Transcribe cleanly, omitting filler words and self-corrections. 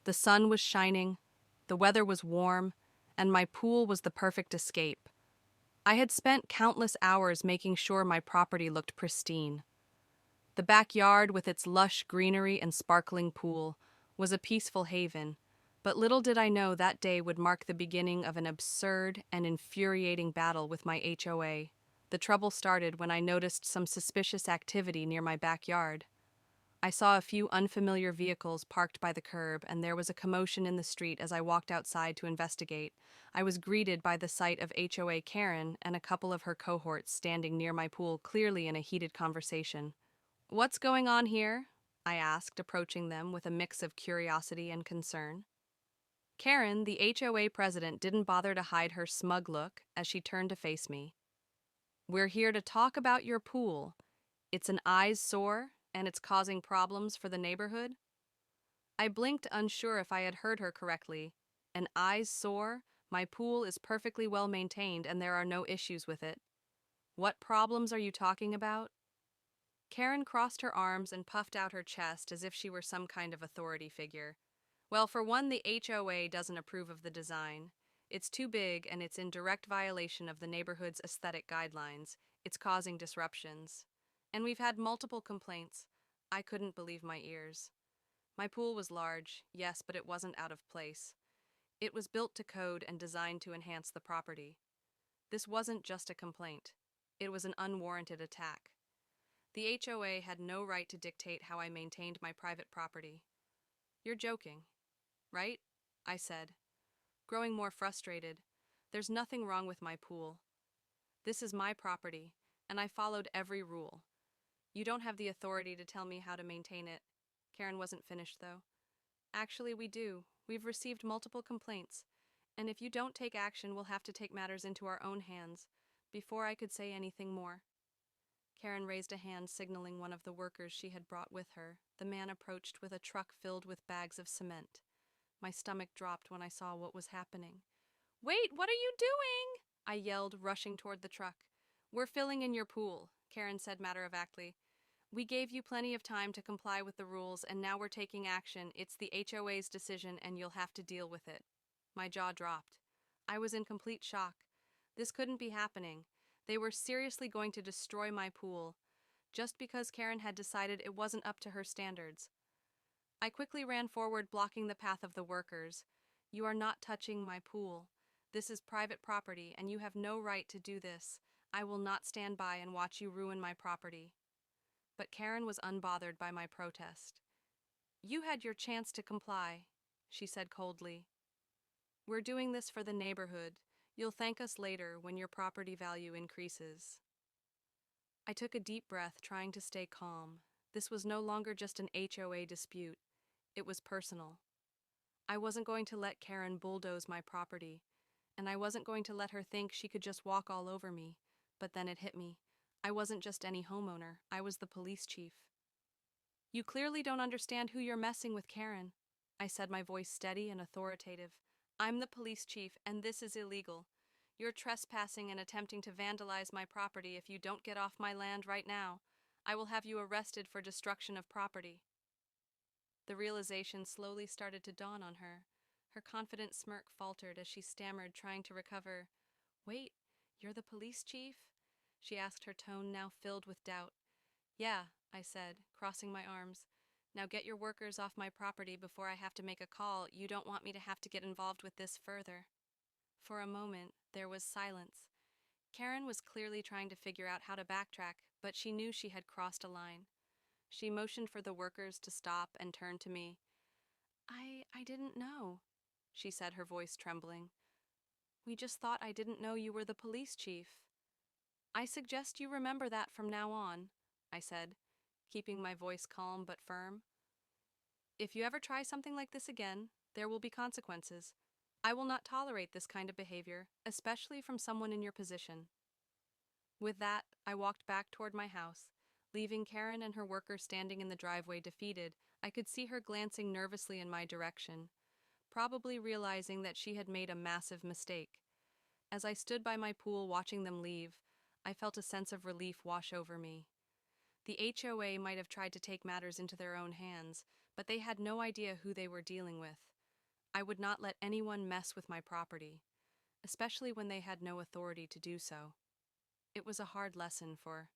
The sun was shining, the weather was warm, and my pool was the perfect escape. I had spent countless hours making sure my property looked pristine. The backyard, with its lush greenery and sparkling pool, was a peaceful haven, but little did I know that day would mark the beginning of an absurd and infuriating battle with my HOA. The trouble started when I noticed some suspicious activity near my backyard. I saw a few unfamiliar vehicles parked by the curb, and there was a commotion in the street as I walked outside to investigate. I was greeted by the sight of HOA Karen and a couple of her cohorts standing near my pool, clearly in a heated conversation. "What's going on here?" I asked, approaching them with a mix of curiosity and concern. Karen, the HOA president, didn't bother to hide her smug look as she turned to face me. "We're here to talk about your pool. It's an eyesore, and it's causing problems for the neighborhood." I blinked, unsure if I had heard her correctly. "An eyesore? My pool is perfectly well maintained and there are no issues with it. What problems are you talking about?" Karen crossed her arms and puffed out her chest as if she were some kind of authority figure. "Well, for one, the HOA doesn't approve of the design. It's too big and it's in direct violation of the neighborhood's aesthetic guidelines. It's causing disruptions. And we've had multiple complaints." I couldn't believe my ears. My pool was large, yes, but it wasn't out of place. It was built to code and designed to enhance the property. This wasn't just a complaint. It was an unwarranted attack. The HOA had no right to dictate how I maintained my private property. "You're joking, right?" I said, growing more frustrated. "There's nothing wrong with my pool. This is my property, and I followed every rule. You don't have the authority to tell me how to maintain it." Karen wasn't finished, though. "Actually, we do. We've received multiple complaints, and if you don't take action, we'll have to take matters into our own hands." Before I could say anything more, Karen raised a hand, signaling one of the workers she had brought with her. The man approached with a truck filled with bags of cement. My stomach dropped when I saw what was happening. "Wait, what are you doing?" I yelled, rushing toward the truck. "We're filling in your pool," Karen said matter-of-factly. "We gave you plenty of time to comply with the rules, and now we're taking action. It's the HOA's decision, and you'll have to deal with it." My jaw dropped. I was in complete shock. This couldn't be happening. They were seriously going to destroy my pool, just because Karen had decided it wasn't up to her standards. I quickly ran forward, blocking the path of the workers. "You are not touching my pool. This is private property, and you have no right to do this. I will not stand by and watch you ruin my property." But Karen was unbothered by my protest. "You had your chance to comply," she said coldly. "We're doing this for the neighborhood. You'll thank us later when your property value increases." I took a deep breath, trying to stay calm. This was no longer just an HOA dispute. It was personal. I wasn't going to let Karen bulldoze my property, and I wasn't going to let her think she could just walk all over me. But then it hit me. I wasn't just any homeowner. I was the police chief. "You clearly don't understand who you're messing with, Karen," I said, my voice steady and authoritative. "I'm the police chief, and this is illegal. You're trespassing and attempting to vandalize my property. If you don't get off my land right now, I will have you arrested for destruction of property." The realization slowly started to dawn on her. Her confident smirk faltered as she stammered, trying to recover. "Wait, you're the police chief?" she asked, her tone now filled with doubt. "Yeah," I said, crossing my arms. "Now get your workers off my property before I have to make a call. You don't want me to have to get involved with this further." For a moment, there was silence. Karen was clearly trying to figure out how to backtrack, but she knew she had crossed a line. She motioned for the workers to stop and turned to me. I didn't know," she said, her voice trembling. "We just thought I didn't know you were the police chief." "I suggest you remember that from now on," I said, keeping my voice calm but firm. "If you ever try something like this again, there will be consequences. I will not tolerate this kind of behavior, especially from someone in your position." With that, I walked back toward my house, leaving Karen and her worker standing in the driveway, defeated. I could see her glancing nervously in my direction, probably realizing that she had made a massive mistake. As I stood by my pool watching them leave, I felt a sense of relief wash over me. The HOA might have tried to take matters into their own hands, but they had no idea who they were dealing with. I would not let anyone mess with my property, especially when they had no authority to do so. It was a hard lesson for